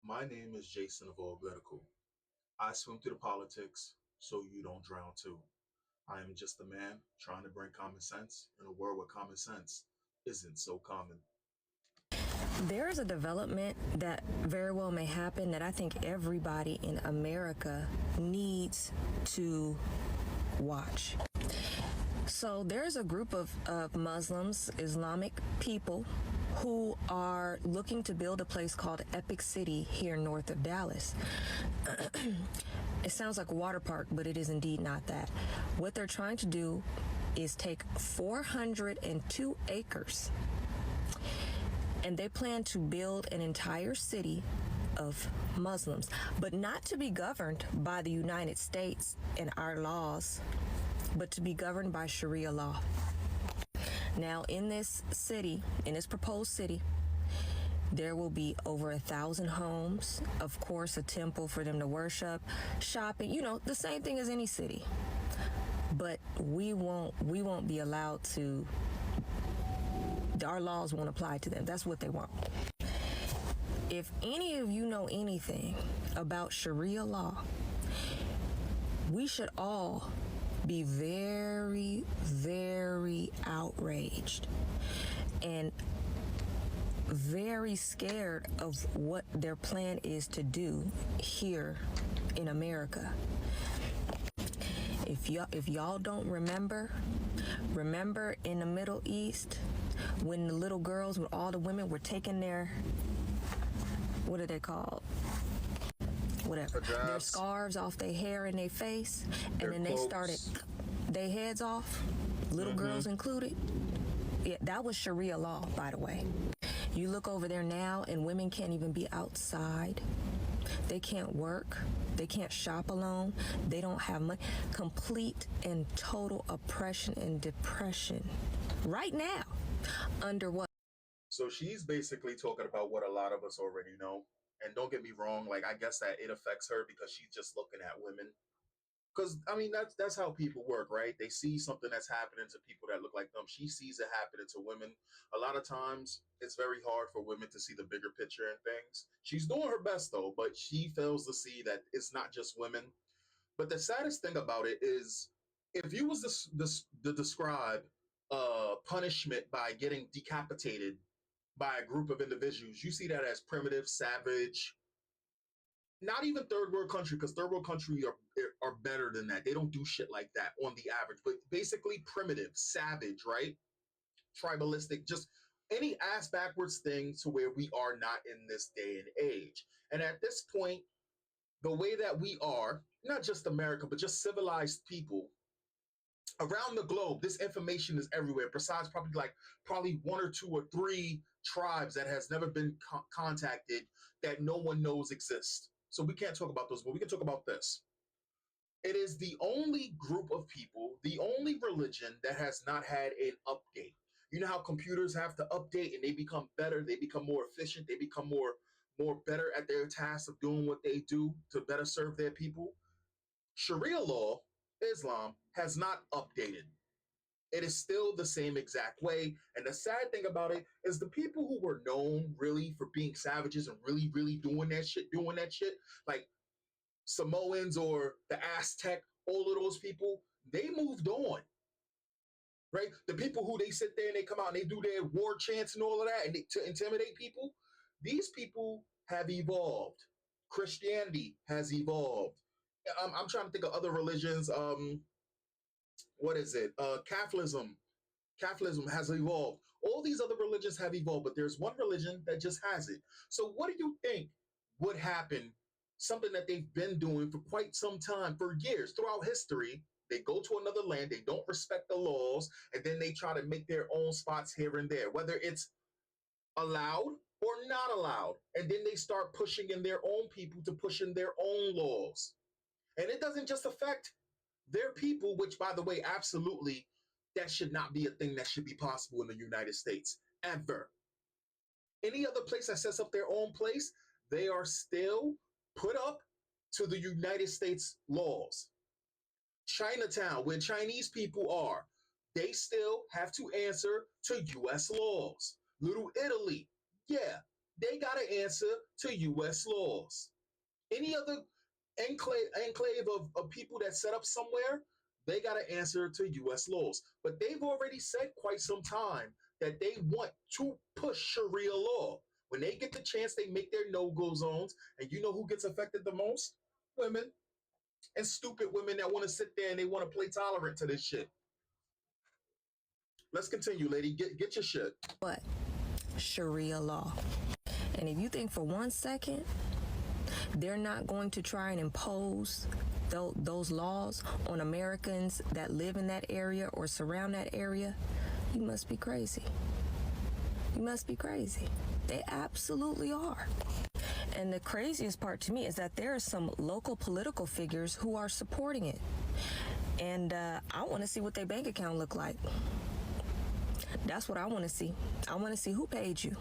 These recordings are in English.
My name is Jason of Auglitical. I swim through the politics so you don't drown too. I am just a man trying to bring common sense in a world where common sense isn't so common. There is a development that very well may happen that I think everybody in America needs to watch. So there's a group of Muslims, Islamic people, who are looking to build a place called Epic City here north of Dallas. It sounds like a water park, but it is indeed not that. What they're trying to do is take 402 acres and they plan to build an entire city of Muslims, but not to be governed by the United States and our laws, but to be governed by Sharia law. Now, in this city, in this proposed city, there will be over 1,000 homes, of course, a temple for them to worship, shopping, the same thing as any city. But we won't be allowed to, our laws won't apply to them. That's what they want. If any of you know anything about Sharia law, we should all be very, very outraged and very scared of what their plan is to do here in America. If y'all don't remember in the Middle East when the little girls, when all the women were taking their, what are they called? Whatever, their scarves off their hair and their face, and then they started their heads off, little girls included. Yeah, that was Sharia law, by the way. You look over there now and women can't even be outside. They can't work. They can't shop alone. They don't have money. Complete and total oppression and depression right now. Under what? So she's basically talking about what a lot of us already know. And don't get me wrong, like I guess that it affects her because she's just looking at women. Because I mean that's how people work, right? They see something that's happening to people that look like them. She sees it happening to women. A lot of times it's very hard for women to see the bigger picture and things. She's doing her best though, but she fails to see that it's not just women. But the saddest thing about it is if you was to describe punishment by getting decapitated by a group of individuals, you see that as primitive, savage, not even third world country, because third world country are better than that. They don't do shit like that on the average, but basically primitive, savage, right? Tribalistic, just any ass backwards thing to where we are not in this day and age. And at this point, the way that we are, not just America, but just civilized people around the globe, this information is everywhere. Besides probably one or two or three tribes that has never been contacted that no one knows exist. So we can't talk about those, but we can talk about this. It is the only group of people, the only religion that has not had an update. You know how computers have to update and they become better, they become more efficient, they become more better at their task of doing what they do to better serve their people. Sharia law, Islam, has not updated. It is still the same exact way. And the sad thing about it is the people who were known really for being savages and really, really doing that shit, like Samoans or the Aztec, all of those people, they moved on, right? The people who they sit there and they come out and they do their war chants and all of that and to intimidate people, these people have evolved. Christianity has evolved. I'm trying to think of other religions. What is it? Catholicism has evolved. All these other religions have evolved, but there's one religion that just hasn't. So what do you think would happen? Something that they've been doing for quite some time, for years, throughout history. They go to another land, they don't respect the laws, and then they try to make their own spots here and there, whether it's allowed or not allowed. And then they start pushing in their own people to push in their own laws. And it doesn't just affect their people, which, by the way, absolutely, that should not be a thing that should be possible in the United States, ever. Any other place that sets up their own place, they are still put up to the United States laws. Chinatown, where Chinese people are, they still have to answer to U.S. laws. Little Italy, yeah, they got to answer to U.S. laws. Any other enclave of people that set up somewhere, they got to answer to U.S. laws. But they've already said quite some time that they want to push Sharia law. When they get the chance, they make their no-go zones. And you know who gets affected the most? Women, and stupid women that want to sit there and they want to play tolerant to this shit. Let's continue, lady. Get your shit. What? Sharia law. And if you think for 1 second they're not going to try and impose those laws on Americans that live in that area or surround that area, you must be crazy. You must be crazy. They absolutely are. And the craziest part to me is that there are some local political figures who are supporting it. And I want to see what their bank account look like. That's what I want to see. I want to see who paid you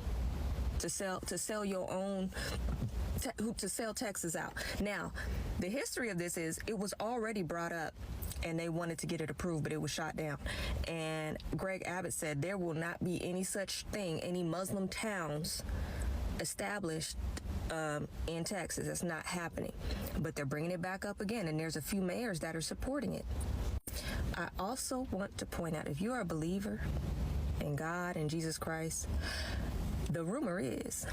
to sell your own, to sell Texas out. Now, the history of this is it was already brought up and they wanted to get it approved, but it was shot down. And Greg Abbott said there will not be any such thing, any Muslim towns established in Texas. That's not happening. But they're bringing it back up again, and there's a few mayors that are supporting it. I also want to point out, if you are a believer in God and Jesus Christ, the rumor is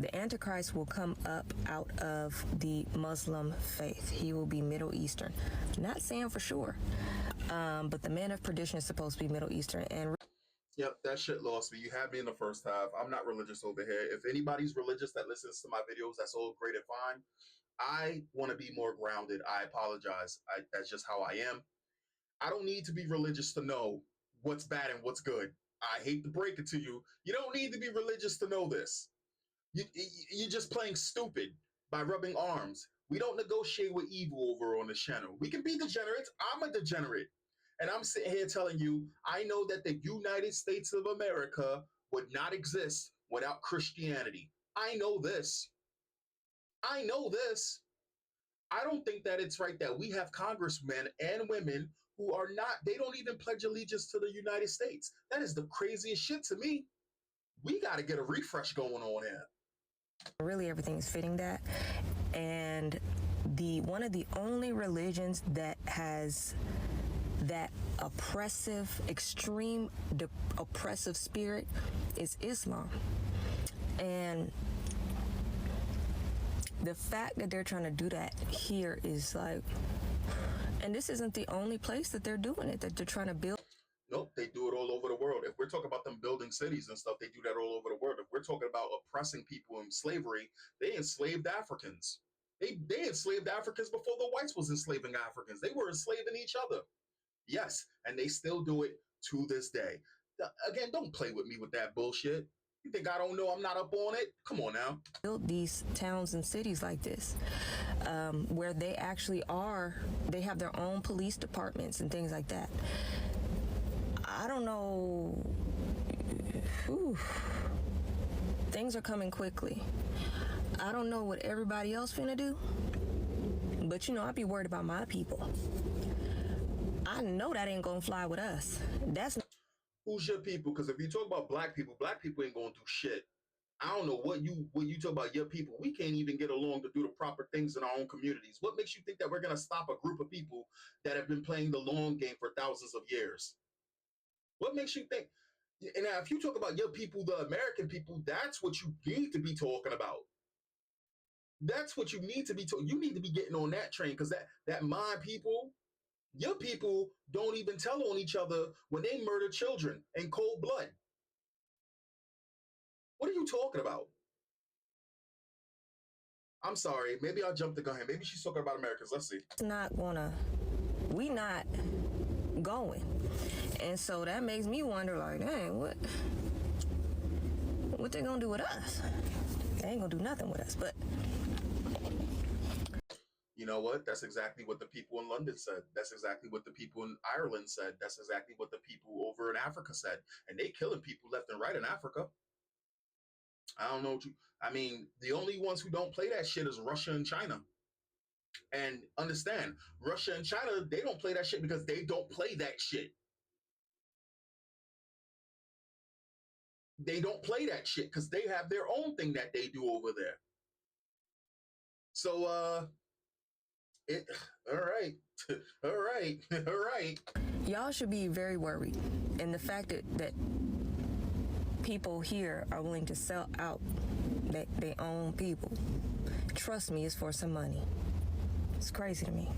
the Antichrist will come up out of the Muslim faith. He will be Middle Eastern. Not saying for sure, but the man of perdition is supposed to be Middle Eastern. And Yep, that shit lost me. You had me in the first half. I'm not religious over here. If anybody's religious that listens to my videos, that's all great and fine. I want to be more grounded. I apologize. That's just how I am. I don't need to be religious to know what's bad and what's good. I hate to break it to you. You don't need to be religious to know this. You're just playing stupid by rubbing arms. We don't negotiate with evil over on the channel. We can be degenerates. I'm a degenerate. And I'm sitting here telling you, I know that the United States of America would not exist without Christianity. I know this. I know this. I don't think that it's right that we have congressmen and women who are not, they don't even pledge allegiance to the United States. That is the craziest shit to me. We got to get a refresh going on here. really everything is fitting that. And one of the only religions that has that extreme oppressive spirit is Islam. And the fact that they're trying to do that here is like, and this isn't the only place that they're doing it, that they're trying to build. Nope, they do it all over the world. If we're talking about them building cities and stuff, they do that all over the world. If we're talking about oppressing people in slavery, they enslaved Africans. They enslaved Africans before the whites was enslaving Africans. They were enslaving each other. Yes, and they still do it to this day. Again, don't play with me with that bullshit. You think I don't know I'm not up on it? Come on now. Build these towns and cities like this, where they actually they have their own police departments and things like that. I don't know. Whew. Things are coming quickly. I don't know what everybody else finna do, but I be worried about my people. I know that ain't gonna fly with us. Who's your people? Because if you talk about black people ain't gonna do shit. I don't know what you talk about your people. We can't even get along to do the proper things in our own communities. What makes you think that we're gonna stop a group of people that have been playing the long game for thousands of years? What makes you think? And now, if you talk about your people, the American people, that's what you need to be talking about. That's what you need to be talking. You need to be getting on that train, because that my people, your people don't even tell on each other when they murder children in cold blood. What are you talking about? I'm sorry. Maybe I'll jump the gun here. Maybe she's talking about Americans. Let's see. We not going. And so that makes me wonder, like, dang, what they gonna do with us? They ain't gonna do nothing with us, but. You know what? That's exactly what the people in London said. That's exactly what the people in Ireland said. That's exactly what the people over in Africa said. And they killing people left and right in Africa. I don't know what I mean, the only ones who don't play that shit is Russia and China. And understand, Russia and China, they don't play that shit because they don't play that shit. They don't play that shit because they have their own thing that they do over there. So it all right. All right. All right. Y'all should be very worried. And the fact that people here are willing to sell out their own people, trust me, it's for some money. It's crazy to me.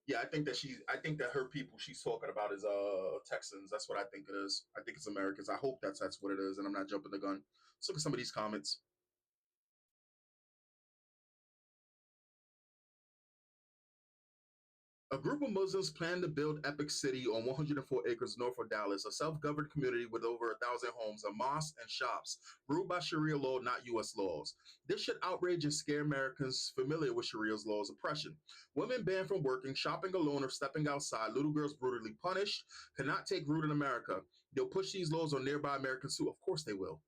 Yeah, I think that her people she's talking about is Texans. That's what I think it is. I think it's Americans. I hope that's what it is, and I'm not jumping the gun. Let's look at some of these comments. A group of Muslims plan to build Epic City on 104 acres north of Dallas, a self-governed community with over 1,000 homes, a mosque, and shops, ruled by Sharia law, not U.S. laws. This should outrage and scare Americans familiar with Sharia's laws oppression. Women banned from working, shopping alone, or stepping outside. Little girls brutally punished. Cannot take root in America. They'll push these laws on nearby Americans too. Of course they will.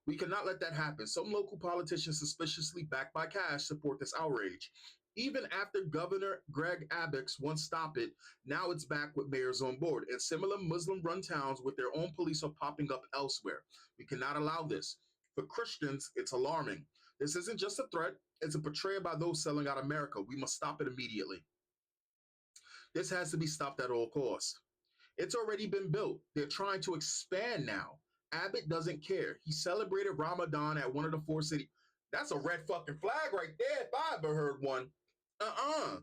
We cannot let that happen. Some local politicians, suspiciously backed by cash, support this outrage. Even after Governor Greg Abbott once stopped it, now it's back with mayors on board. And similar Muslim run towns with their own police are popping up elsewhere. We cannot allow this. For Christians, it's alarming. This isn't just a threat, it's a betrayal by those selling out America. We must stop it immediately. This has to be stopped at all costs. It's already been built. They're trying to expand now. Abbott doesn't care. He celebrated Ramadan at one of the four cities. That's a red fucking flag right there, if I ever heard one. Uh-uh.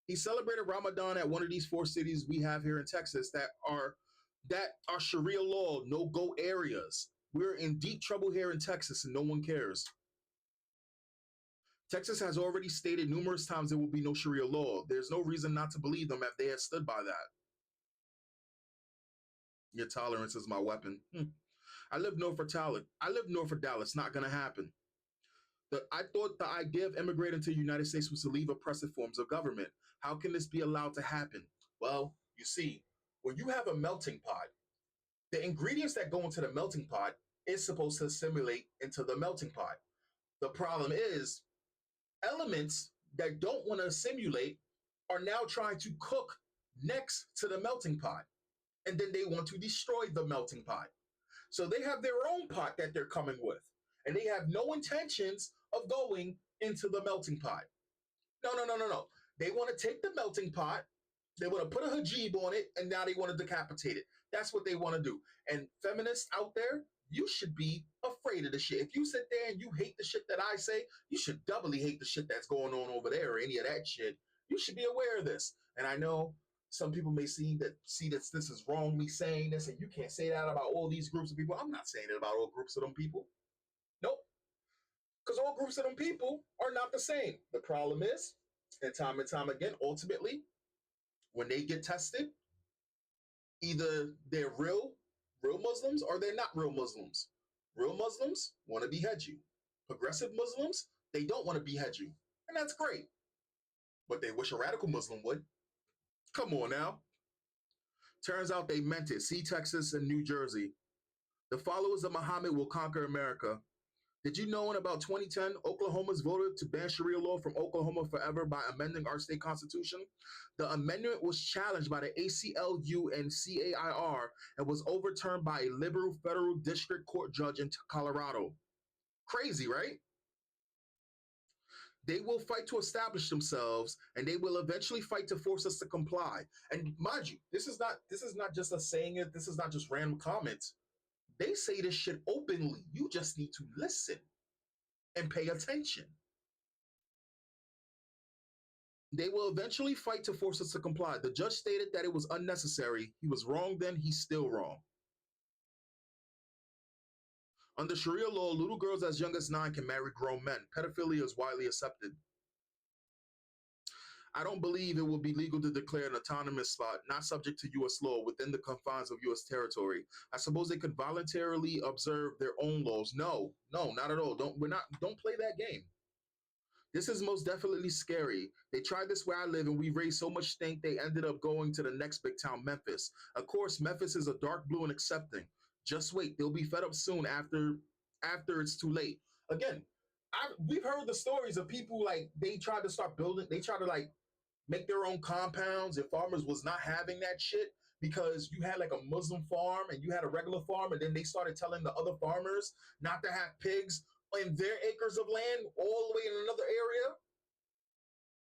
He celebrated Ramadan at one of these four cities we have here in Texas that are Sharia law, no-go areas. We're in deep trouble here in Texas and no one cares. Texas has already stated numerous times there will be no Sharia law. There's no reason not to believe them if they had stood by that. Your tolerance is my weapon. I live north of Dallas. I live north of Dallas. Not gonna happen. I thought the idea of immigrating to the United States was to leave oppressive forms of government. How can this be allowed to happen? Well, you see, when you have a melting pot, the ingredients that go into the melting pot is supposed to assimilate into the melting pot. The problem is elements that don't want to assimilate are now trying to cook next to the melting pot, and then they want to destroy the melting pot. So they have their own pot that they're coming with, and they have no intentions of going into the melting pot. No, no, no, no, no. They want to take the melting pot, they want to put a hijab on it, and now they want to decapitate it. That's what they want to do. And feminists out there, you should be afraid of the shit. If you sit there and you hate the shit that I say, you should doubly hate the shit that's going on over there or any of that shit. You should be aware of this. And I know some people may see that this is wrong, me saying this, and you can't say that about all these groups of people. I'm not saying it about all groups of them people. Nope. Because all groups of them people are not the same. The problem is, and time again, ultimately, when they get tested, either they're real Muslims or they're not real Muslims. Real Muslims want to behead you. Progressive Muslims, they don't want to behead you. And that's great. But they wish a radical Muslim would. Come on now. Turns out they meant it. See Texas and New Jersey. The followers of Muhammad will conquer America. Did you know in about 2010, Oklahomans voted to ban Sharia law from Oklahoma forever by amending our state constitution? The amendment was challenged by the ACLU and CAIR and was overturned by a liberal federal district court judge in Colorado. Crazy, right? They will fight to establish themselves, and they will eventually fight to force us to comply. And mind you, this is not just us saying it. This is not just random comments. They say this shit openly. You just need to listen and pay attention. They will eventually fight to force us to comply. The judge stated that it was unnecessary. He was wrong then, he's still wrong. Under Sharia law, little girls as young as 9 can marry grown men. Pedophilia is widely accepted. I don't believe it will be legal to declare an autonomous spot not subject to U.S. law within the confines of U.S. territory. I suppose they could voluntarily observe their own laws. No, no, not at all. Don't play that game. This is most definitely scary. They tried this where I live, and we raised so much stink they ended up going to the next big town, Memphis. Of course, Memphis is a dark blue and accepting. Just wait, they'll be fed up soon after it's too late. Again, we've heard the stories of people like they tried to start building, they tried to like make their own compounds, and farmers was not having that shit. because you had like a Muslim farm and you had a regular farm, and then they started telling the other farmers not to have pigs in their acres of land all the way in another area.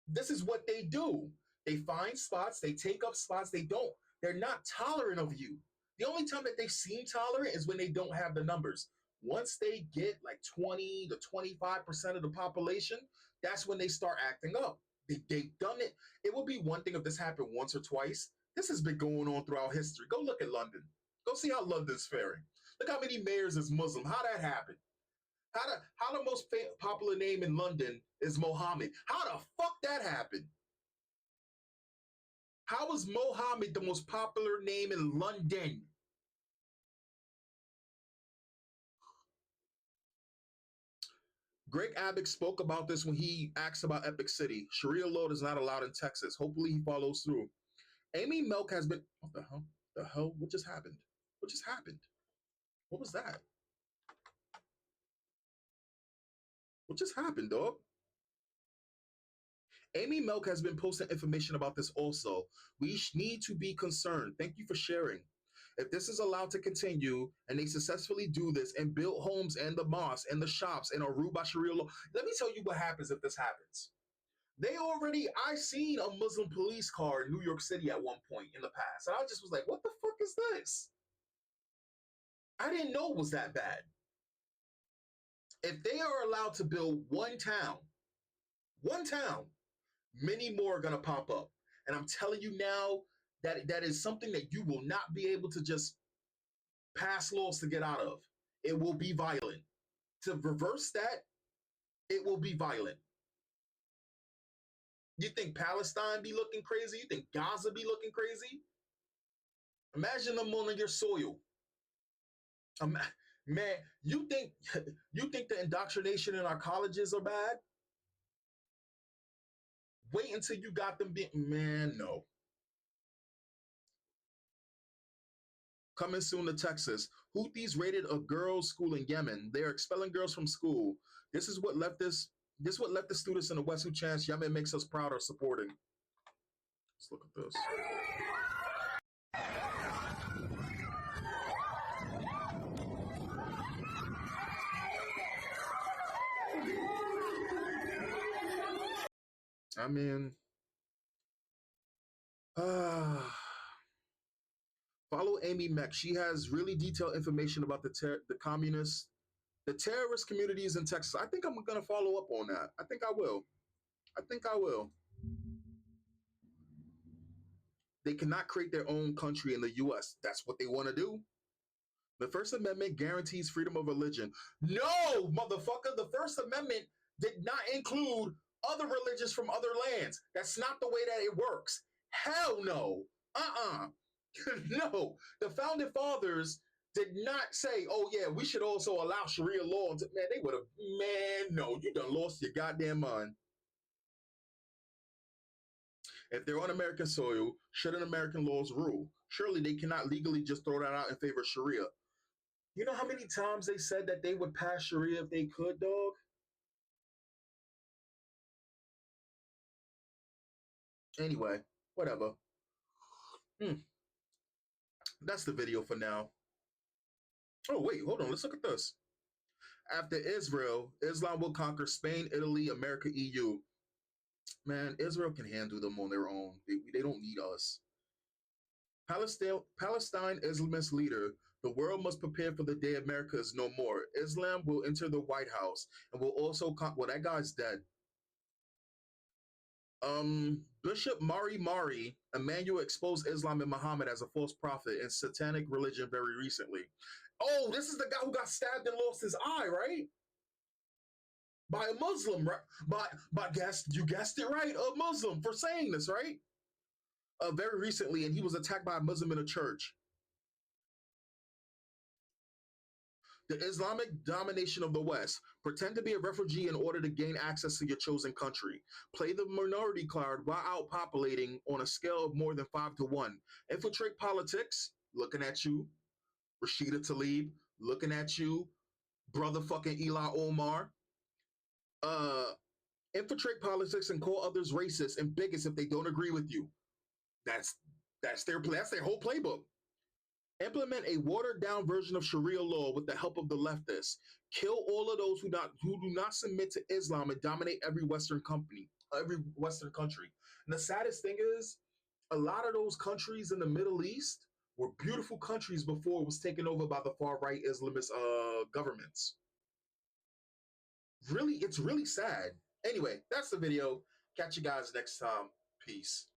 This is what they do. They find spots, they take up spots, they're not tolerant of you. The only time that they seem tolerant is when they don't have the numbers. Once they get like 20 to 25% of the population, that's when they start acting up. They've done it. It would be one thing if this happened once or twice. This has been going on throughout history. Go look at London. Go see how London's faring. Look how many mayors is Muslim. How that happened? How the most popular name in London is Mohammed? How the fuck that happened? How is Mohammed the most popular name in London? Greg Abbott spoke about this when he asked about Epic City. Sharia law is not allowed in Texas. Hopefully he follows through. Amy Milk has been. What the hell? The hell? What just happened? What just happened? What was that? What just happened, dog? Amy Milk has been posting information about this also. We need to be concerned. Thank you for sharing. If this is allowed to continue and they successfully do this and build homes and the mosques and the shops and are ruled by Sharia law, let me tell you what happens if this happens. I seen a Muslim police car in New York City at one point in the past. And I just was like, what the fuck is this? I didn't know it was that bad. If they are allowed to build one town, many more are going to pop up. And I'm telling you now that that is something that you will not be able to just pass laws to get out of. It will be violent. To reverse that, it will be violent. You think Palestine be looking crazy? You think Gaza be looking crazy? Imagine them on your soil. Man, you think the indoctrination in our colleges are bad? Wait until you got them being, man, no. Coming soon to Texas. Houthis raided a girls' school in Yemen. They are expelling girls from school. This is what leftist students in the West who chants Yemen makes us proud are supporting. Let's look at this. I mean, follow Amy Meck. She has really detailed information about the communists, the terrorist communities in Texas. I think I'm going to follow up on that. I think I will. I think I will. They cannot create their own country in the U.S. That's what they want to do. The First Amendment guarantees freedom of religion. No, motherfucker. The First Amendment did not include other religions from other lands. That's not the way that it works. Hell no. No. The founding fathers did not say, oh, yeah, we should also allow Sharia law. Man, they would have, man, no, you done lost your goddamn mind. If they're on American soil, shouldn't American laws rule? Surely they cannot legally just throw that out in favor of Sharia. You know how many times they said that they would pass Sharia if they could, dog? Anyway, whatever. That's the video for now. Oh, wait, hold on. Let's look at this. After Israel, Islam will conquer Spain, Italy, America, EU. Man, Israel can handle them on their own. They don't need us. Palestine Islamist leader. The world must prepare for the day America is no more. Islam will enter the White House and will also well, that guy's dead. Bishop Mari Emmanuel exposed Islam and Muhammad as a false prophet and satanic religion very recently. Oh, this is the guy who got stabbed and lost his eye, right? By a Muslim, right? You guessed it right, a Muslim for saying this, right? Very recently, and he was attacked by a Muslim in a church. The Islamic domination of the West. Pretend to be a refugee in order to gain access to your chosen country. Play the minority card while outpopulating on a scale of more than 5-1. Infiltrate politics. Looking at you. Rashida Tlaib. Looking at you. Brother fucking Eli Omar. Infiltrate politics and call others racist and bigots if they don't agree with you. That's That's their whole playbook. Implement a watered down version of Sharia law with the help of the leftists. Kill all of those who do not submit to Islam and dominate every Western country. And the saddest thing is, a lot of those countries in the Middle East were beautiful countries before it was taken over by the far right Islamist governments. Really, it's really sad. Anyway, that's the video. Catch you guys next time. Peace.